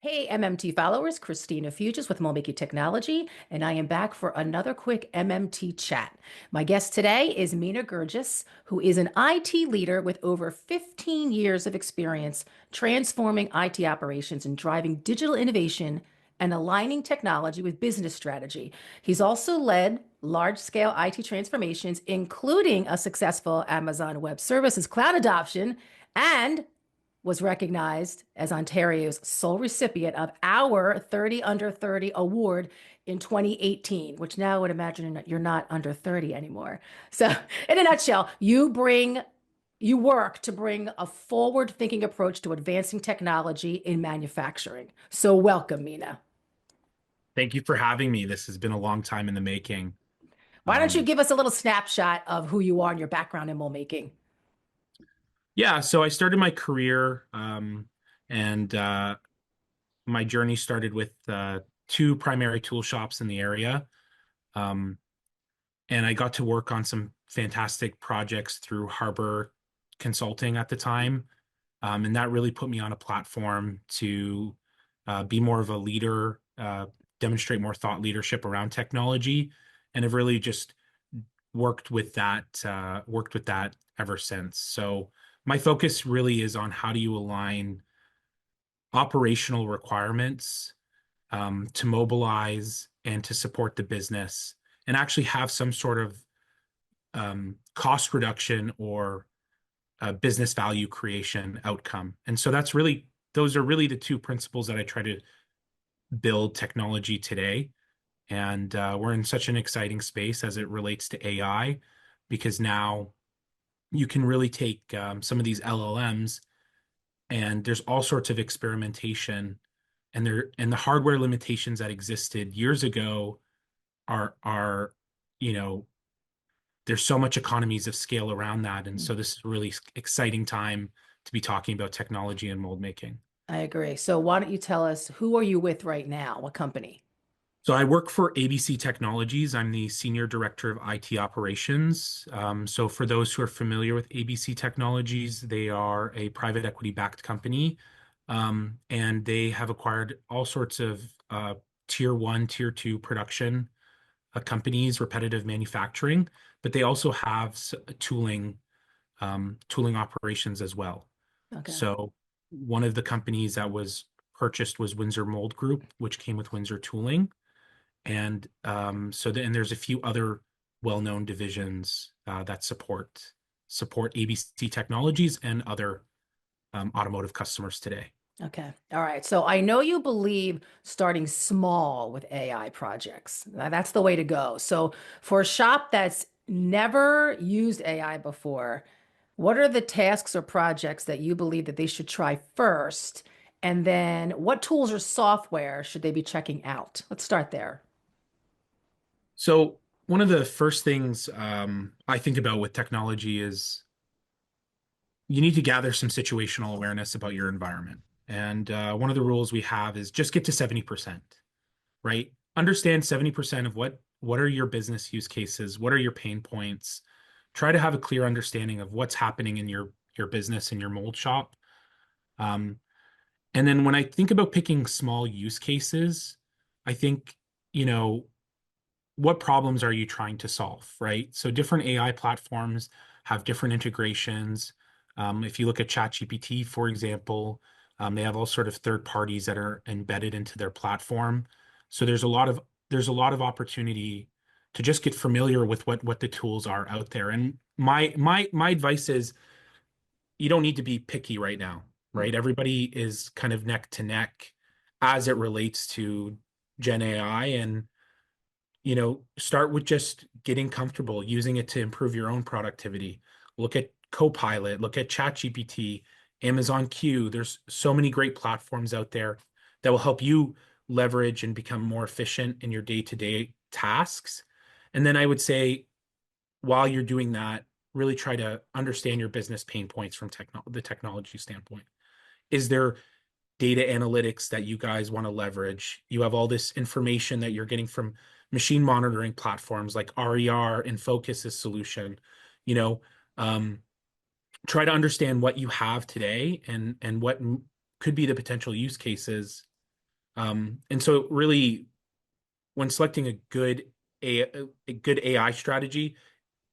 Hey, MMT followers, Christina Fuges with MoldMaking Technology, and I am back for another quick MMT chat. My guest today is Mina Girges, who is an IT leader with over 15 years of experience transforming IT operations and driving digital innovation and aligning technology with business strategy. He's also led large-scale IT transformations, including a successful Amazon Web Services cloud adoption and was recognized as Ontario's sole recipient of our 30 Under 30 award in 2018, which now I would imagine that you're not under 30 anymore. So, in a nutshell, you work to bring a forward-thinking approach to advancing technology in manufacturing. So, welcome, Mina. Thank you for having me. This has been a long time in the making. Why don't you Um, give us a little snapshot of who you are and your background in mold making? yeah, so I started my career and my journey started with two primary tool shops in the area. Um, and I got to work on some fantastic projects through Harbor Consulting at the time. And that really put me on a platform to be more of a leader, demonstrate more thought leadership around technology, and have really just worked with that ever since. So my focus really is on how do you align operational requirements to mobilize and to support the business and actually have some sort of cost reduction or business value creation outcome. And so those are really the two principles that I try to build technology today. And we're in such an exciting space as it relates to AI, because now you can really take some of these LLMs, and there's all sorts of experimentation, and the hardware limitations that existed years ago are you know there's so much economies of scale around that, and so this is a really exciting time to be talking about technology and mold making. I agree. So, why don't you tell us who are you with right now? What company? So I work for ABC Technologies. I'm the Senior Director of IT Operations. So for those who are familiar with ABC Technologies, they are a private equity-backed company, and they have acquired all sorts of tier one, tier two production companies, repetitive manufacturing, but they also have tooling operations as well. Okay. So one of the companies that was purchased was Windsor Mold Group, which came with Windsor Tooling. And and there's a few other well-known divisions that support ABC Technologies and other automotive customers today. Okay. All right. So I know you believe starting small with AI projects. That's the way to go. So for a shop that's never used AI before, what are the tasks or projects that you believe that they should try first? And then what tools or software should they be checking out? Let's start there. So one of the first things I think about with technology is you need to gather some situational awareness about your environment. And one of the rules we have is just get to 70%, right? Understand 70% of what are your business use cases, what are your pain points. Try to have a clear understanding of what's happening in your business, in your mold shop. Um, and then when I think about picking small use cases, I think, you know, what problems are you trying to solve, right? So different AI platforms have different integrations. If you look at ChatGPT, for example, they have all sort of third parties that are embedded into their platform. So there's a lot of opportunity to just get familiar with what the tools are out there. And my advice is you don't need to be picky right now, right? Everybody is kind of neck to neck as it relates to Gen AI, and start with just getting comfortable using it to improve your own productivity. Look at Copilot, look at ChatGPT, Amazon Q. There's so many great platforms out there that will help you leverage and become more efficient in your day-to-day tasks. And then I would say, while you're doing that, really try to understand your business pain points from the technology standpoint. Is there data analytics that you guys want to leverage? You have all this information that you're getting from machine monitoring platforms like RER and Focus's solution. You know, um, Try to understand what you have today and what could be the potential use cases And so really, when selecting a good AI strategy,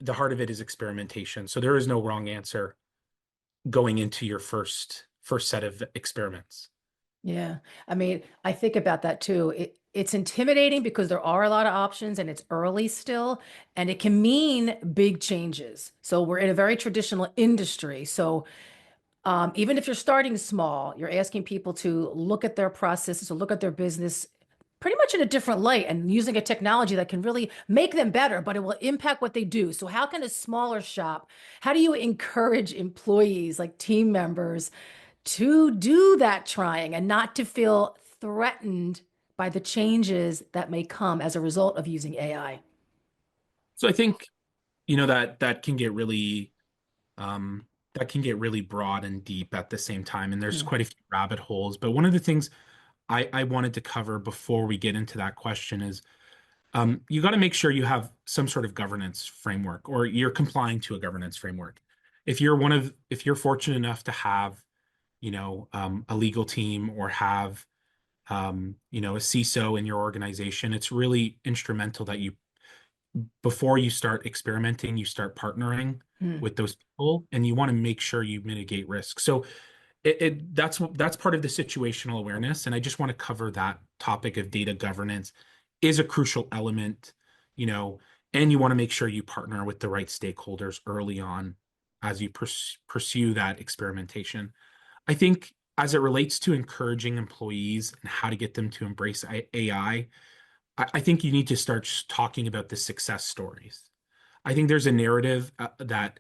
the heart of it is experimentation. So there is no wrong answer going into your first set of experiments. Yeah. I mean, I think about that too. It's intimidating because there are a lot of options and it's early still, and it can mean big changes. So we're in a very traditional industry. So even if you're starting small, you're asking people to look at their processes, to look at their business pretty much in a different light and using a technology that can really make them better, but it will impact what they do. So how can a smaller shop, how do you encourage employees, like team members, to do that trying and not to feel threatened by the changes that may come as a result of using AI? So I think, that can get really that can get really broad and deep at the same time. And there's Hmm. quite a few rabbit holes. But one of the things I wanted to cover before we get into that question is you got to make sure you have some sort of governance framework or you're complying to a governance framework. If you're fortunate enough to have, a legal team or have, a CISO in your organization, it's really instrumental that before you start experimenting, you start partnering Hmm. with those people and you want to make sure you mitigate risk. So that's part of the situational awareness. And I just want to cover that topic of data governance is a crucial element, you know, and you want to make sure you partner with the right stakeholders early on as you pursue that experimentation. I think as it relates to encouraging employees and how to get them to embrace AI, I think you need to start talking about the success stories. I think there's a narrative uh, that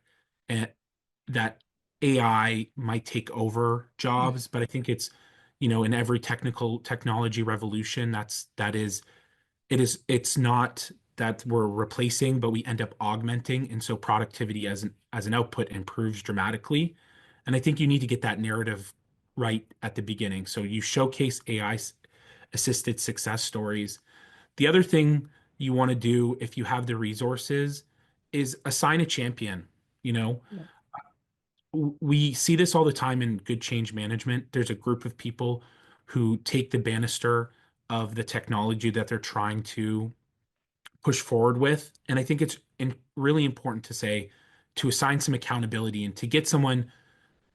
AI might take over Hmm. jobs, but I think it's, in every technology revolution, it's not that we're replacing, but we end up augmenting, and so productivity as an output improves dramatically. And I think you need to get that narrative right at the beginning. So you showcase AI assisted success stories. The other thing you want to do if you have the resources is assign a champion. You know, Yeah. we see this all the time in good change management. There's a group of people who take the banister of the technology that they're trying to push forward with. And I think it's really important to assign some accountability and to get someone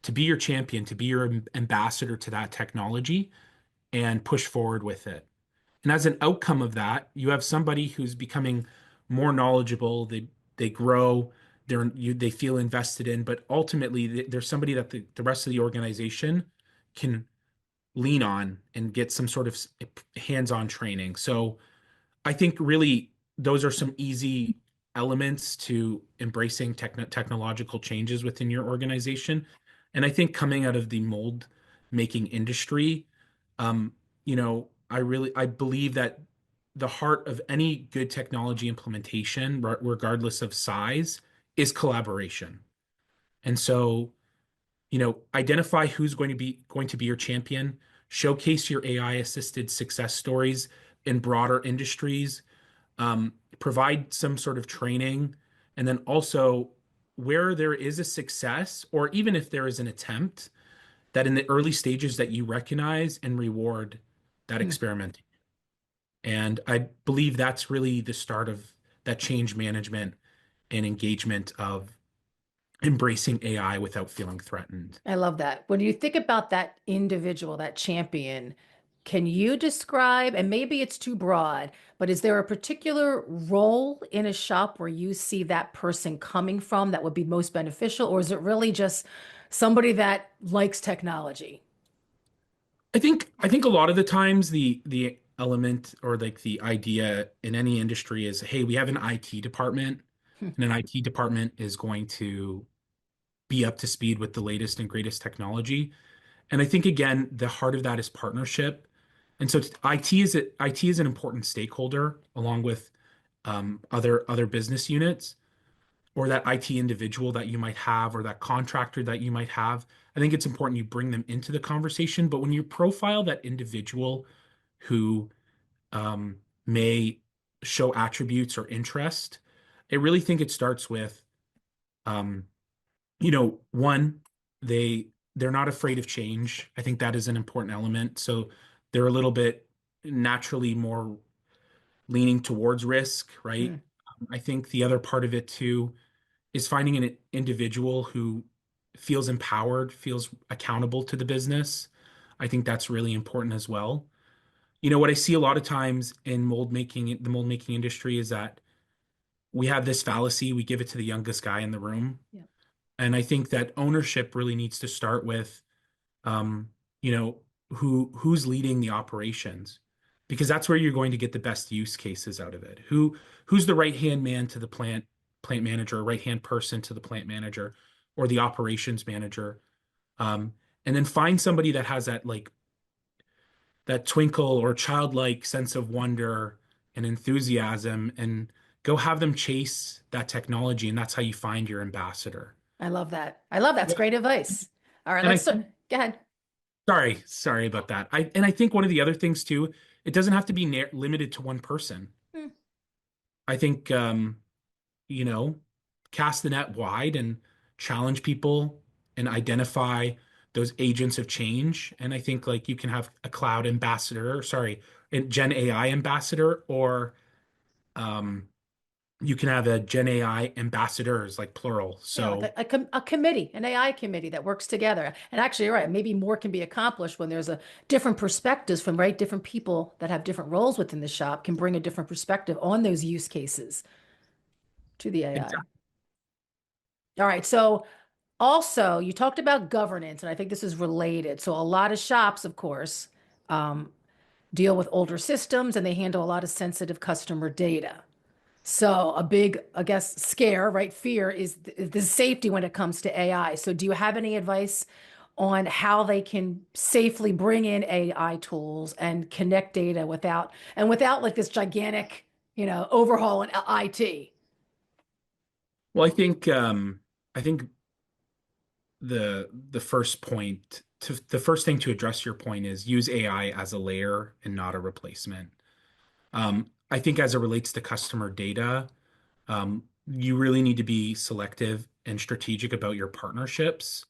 to be your champion, to be your ambassador to that technology and push forward with it. And as an outcome of that, you have somebody who's becoming more knowledgeable. They grow. They feel invested in, but ultimately there's somebody that the rest of the organization can lean on and get some sort of hands-on training. So I think really those are some easy elements to embracing technological changes within your organization. And I think coming out of the mold making industry, um, I believe that the heart of any good technology implementation, regardless of size, is collaboration. And so, identify who's going to be your champion, showcase your AI assisted success stories in broader industries, provide some sort of training, and then also where there is a success, or even if there is an attempt, that in the early stages that you recognize and reward that Hmm. experiment. And I believe that's really the start of that change management and engagement of embracing AI without feeling threatened. I love that. When you think about that individual, that champion, can you describe, and maybe it's too broad, but is there a particular role in a shop where you see that person coming from that would be most beneficial, or is it really just somebody that likes technology? I think a lot of the times the element or like the idea in any industry is, hey, we have an IT department, Hmm. and an IT department is going to be up to speed with the latest and greatest technology. And I think again, the heart of that is partnership. And so IT is an important stakeholder along with other business units or that IT individual that you might have or that contractor that you might have. I think it's important you bring them into the conversation. But when you profile that individual who may show attributes or interest, I really think it starts with um, one, they're not afraid of change. I think that is an important element. So they're a little bit naturally more leaning towards risk, right? Mm, I think the other part of it too is finding an individual who feels empowered, feels accountable to the business. I think that's really important as well. What I see a lot of times in the mold making industry is that we have this fallacy, we give it to the youngest guy in the room. yeah, And I think that ownership really needs to start with um, you know, who's leading the operations, because that's where you're going to get the best use cases out of it. Who's the right-hand man to the plant manager, right-hand person to the plant manager, or the operations manager. Um, and then find somebody that has that twinkle or childlike sense of wonder and enthusiasm, and go have them chase that technology, and that's how you find your ambassador. I love that. I love that's Yeah. great advice. All right, And I let's think go ahead. Sorry about that. I think one of the other things too, it doesn't have to be limited to one person. Mm, I think you know, cast the net wide and challenge people and identify those agents of change. And I think like you can have a cloud ambassador, sorry, a Gen AI ambassador, or um, you can have a Gen AI ambassadors, like plural. yeah, like So a committee, an AI committee that works together. And actually, you're right. Maybe more can be accomplished when there's a different perspectives from different people that have different roles within the shop can bring a different perspective on those use cases to the AI. exactly. All right. So also, you talked about governance, and I think this is related. So a lot of shops, of course, um, deal with older systems and they handle a lot of sensitive customer data. So a big, I guess, scare, right? Fear is the safety when it comes to AI. So do you have any advice on how they can safely bring in AI tools and connect data without like this gigantic, overhaul in IT? Well, I think the first point to the first thing to address your point is use AI as a layer and not a replacement. I think as it relates to customer data, you really need to be selective and strategic about your partnerships,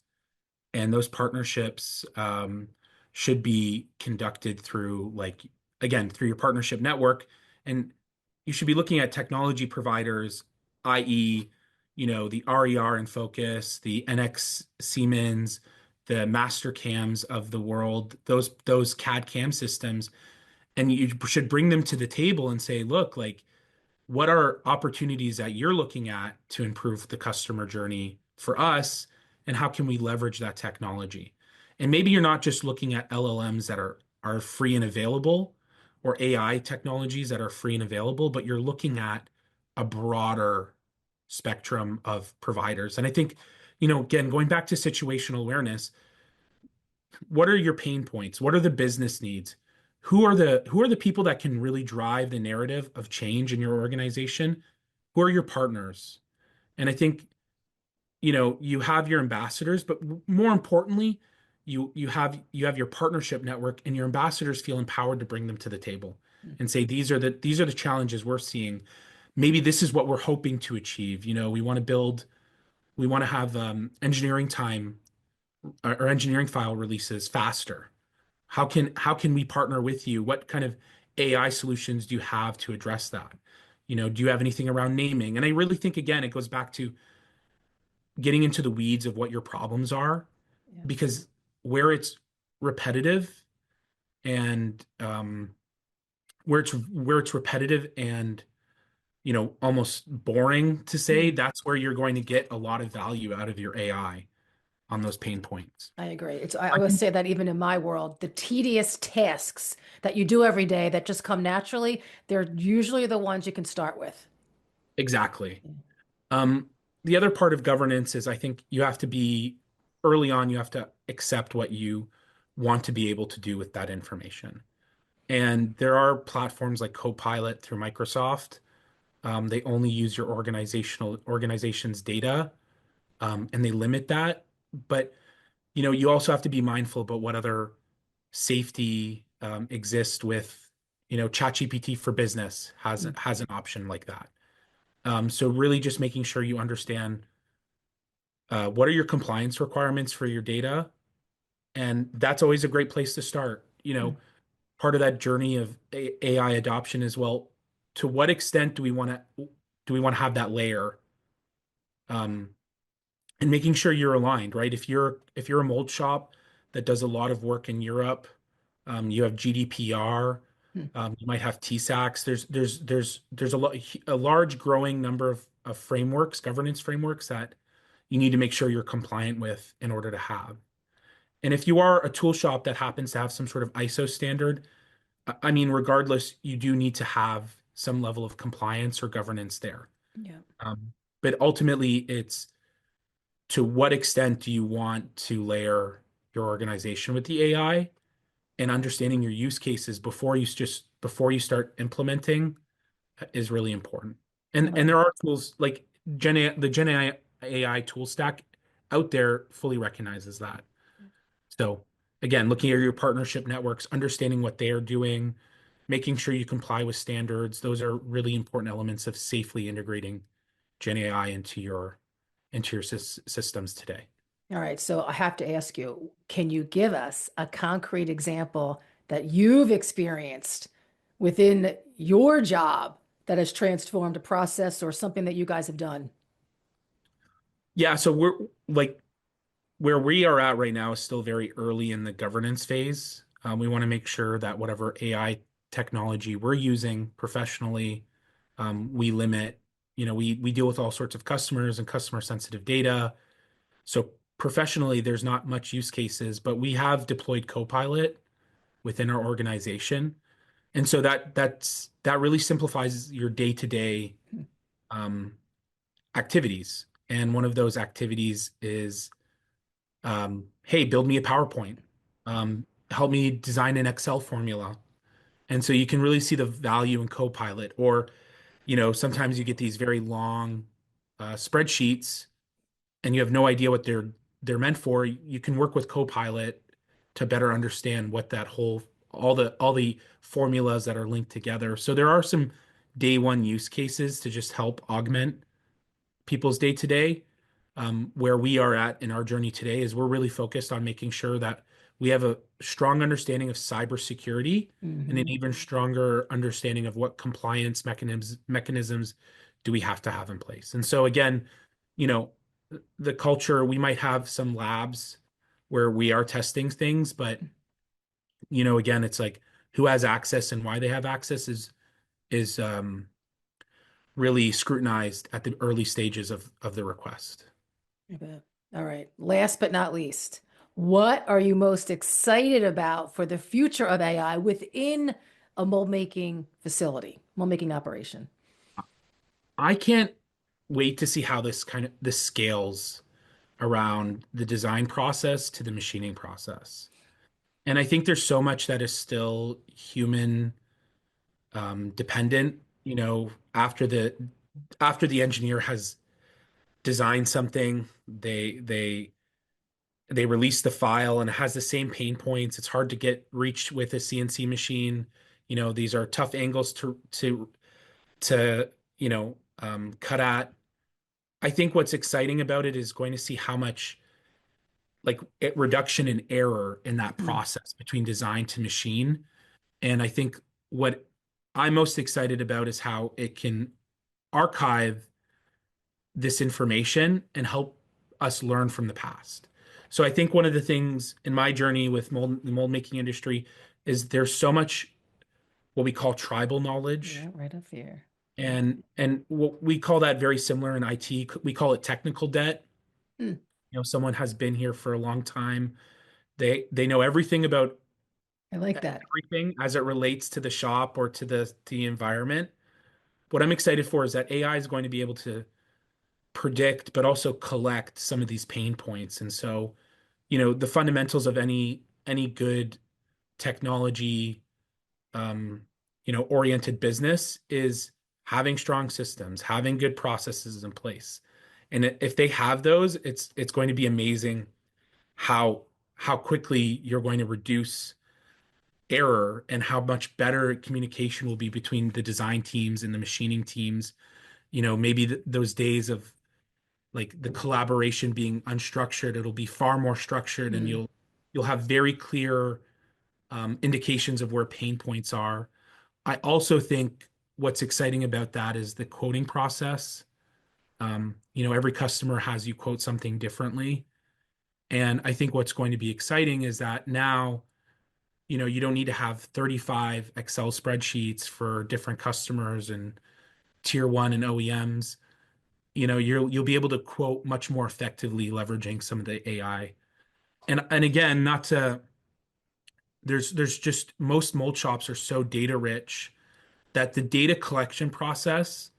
and those partnerships should be conducted through again through your partnership network, and you should be looking at technology providers, i.e., the RER and Focus, the NX Siemens, the Mastercams of the world, those CAD CAM systems, and you should bring them to the table and say, look, like what are opportunities that you're looking at to improve the customer journey for us, and how can we leverage that technology? And maybe you're not just looking at LLMs that are free and available, or AI technologies that are free and available, but you're looking at a broader spectrum of providers. And I think, again, going back to situational awareness, what are your pain points? What are the business needs? Who are the people that can really drive the narrative of change in your organization? Who are your partners? And I think, you have your ambassadors, but more importantly, you have your partnership network, and your ambassadors feel empowered to bring them to the table and say, these are the challenges we're seeing. Maybe this is what we're hoping to achieve. We want to have engineering time or engineering file releases faster. How can we partner with you? What kind of AI solutions do you have to address that? Do you have anything around naming? And I really think, again, it goes back to getting into the weeds of what your problems are, Yeah, because where it's repetitive and where it's repetitive and almost boring to say, mm, that's where you're going to get a lot of value out of your AI on those pain points. I agree. I always say that even in my world, the tedious tasks that you do every day that just come naturally, they're usually the ones you can start with. Exactly. Um, the other part of governance is, I think you have to be early on, you have to accept what you want to be able to do with that information. And there are platforms like Copilot through Microsoft. They only use your organization's data, and they limit that. But you also have to be mindful about what other safety exists with, ChatGPT for Business has an option like that. So really just making sure you understand what are your compliance requirements for your data, and that's always a great place to start. Mm. part of that journey of AI adoption as well. To what extent do we want to have that layer? Um, and making sure you're aligned, right? If you're a mold shop that does a lot of work in Europe, you have GDPR, Hmm. you might have TSAX. There's a large growing number of frameworks, governance frameworks that you need to make sure you're compliant with in order to have. And if you are a tool shop that happens to have some sort of ISO standard, I mean, regardless, you do need to have some level of compliance or governance there. Yeah. But ultimately, it's to what extent do you want to layer your organization with the AI and understanding your use cases before you start implementing is really important. And Right. there are tools like the Gen AI tool stack out there fully recognizes that. So again, looking at your partnership networks, understanding what they are doing, making sure you comply with standards, those are really important elements of safely integrating Gen AI into your systems today. All right. So I have to ask you, can you give us a concrete example that you've experienced within your job that has transformed a process or something that you guys have done? Yeah, so we're like where we are at right now is still very early in the governance phase. We want to make sure that whatever AI technology we're using professionally, we limit, we deal with all sorts of customers and customer sensitive data. So professionally, there's not much use cases, but we have deployed Copilot within our organization. And so that really simplifies your day-to-day um, activities. And one of those activities is hey, build me a PowerPoint, help me design an Excel formula. And so you can really see the value in Copilot. Or, sometimes you get these very long spreadsheets and you have no idea what they're meant for. You can work with Copilot to better understand what that whole all the formulas that are linked together. So there are some day one use cases to just help augment people's day to day. Where we are at in our journey today is we're really focused on making sure that we have a strong understanding of cybersecurity and an Hmm. even stronger understanding of what compliance mechanisms do we have to have in place. And so again, you know, the culture, we might have some labs where we are testing things, but again, it's like who has access and why they have access is really scrutinized at the early stages of the request. I bet. All right. Last but not least, what are you most excited about for the future of AI within a mold making facility, mold making operation? I can't wait to see how this scales around the design process to the machining process. And I think there's so much that is still human dependent, after the engineer has designed something, they release the file and it has the same pain points. It's hard to get reached with a CNC machine. These are tough angles to cut at. I think what's exciting about it is going to see how much reduction in error in that Hmm. process between design to machine. And I think what I'm most excited about is how it can archive this information and help us learn from the past. So I think one of the things in my journey with the mold making industry is there's so much what we call tribal knowledge. Yeah, right up here. And what we call that very similar in IT. We call it technical debt. Hmm. Someone has been here for a long time. They know everything about I like that. everything as it relates to the shop or to the environment. What I'm excited for is that AI is going to be able to predict, but also collect some of these pain points. And so, the fundamentals of any good technology, um, oriented business is having strong systems, having good processes in place. And if they have those, it's going to be amazing how how quickly you're going to reduce error and how much better communication will be between the design teams and the machining teams. Maybe those days of like the collaboration being unstructured, it'll be far more structured and Hmm. you'll have very clear indications of where pain points are. I also think what's exciting about that is the quoting process. Every customer has you quote something differently. And I think what's going to be exciting is that now, you don't need to have 35 Excel spreadsheets for different customers and tier one and OEMs. You'll be able to quote much more effectively leveraging some of the AI. And again, not to there's just most mold shops are so data rich that the data collection process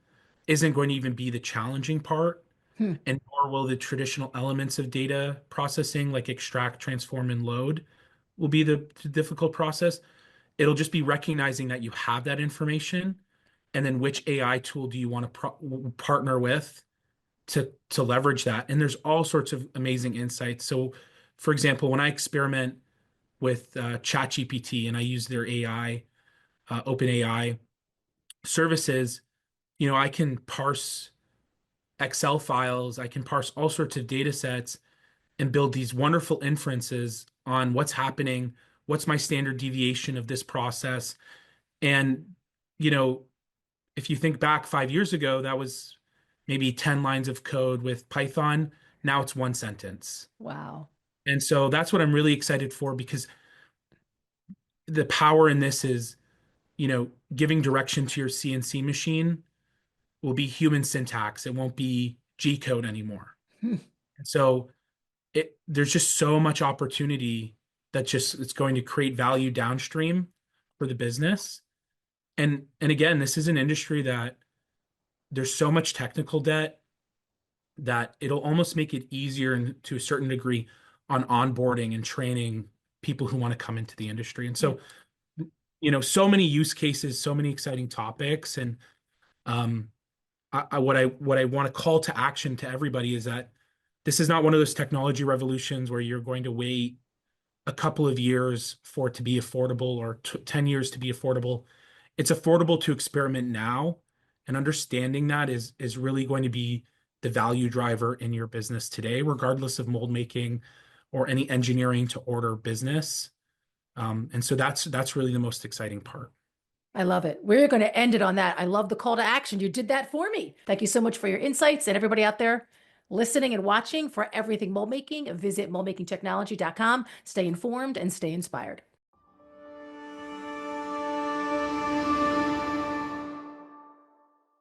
isn't going to even be the challenging part, Hmm. and nor will the traditional elements of data processing like extract, transform, and load will be the difficult process. It'll just be recognizing that you have that information and then which AI tool do you want to partner with to leverage that. And there's all sorts of amazing insights. So, for example, when I experiment with ChatGPT and I use their AI, OpenAI services, I can parse Excel files, I can parse all sorts of data sets and build these wonderful inferences on what's happening, what's my standard deviation of this process. And, you know, if you think back 5 years ago, that was maybe 10 lines of code with Python. Now it's one sentence. Wow. And so that's what I'm really excited for because the power in this is, giving direction to your CNC machine will be human syntax. It won't be G code anymore. Hmm. And so there's just so much opportunity that just it's going to create value downstream for the business. And again, this is an industry that there's so much technical debt that it'll almost make it easier and to a certain degree on onboarding and training people who want to come into the industry. And Yeah. so, so many use cases, so many exciting topics. And um, what I want to call to action to everybody is that this is not one of those technology revolutions where you're going to wait a couple of years for it to be affordable or 10 years to be affordable. It's affordable to experiment now, and understanding that is really going to be the value driver in your business today, regardless of mold making or any engineering to order business. And so that's really the most exciting part. I love it. We're going to end it on that. I love the call to action. You did that for me. Thank you so much for your insights and everybody out there listening and watching for everything mold making. Visit moldmakingtechnology.com. Stay informed and stay inspired.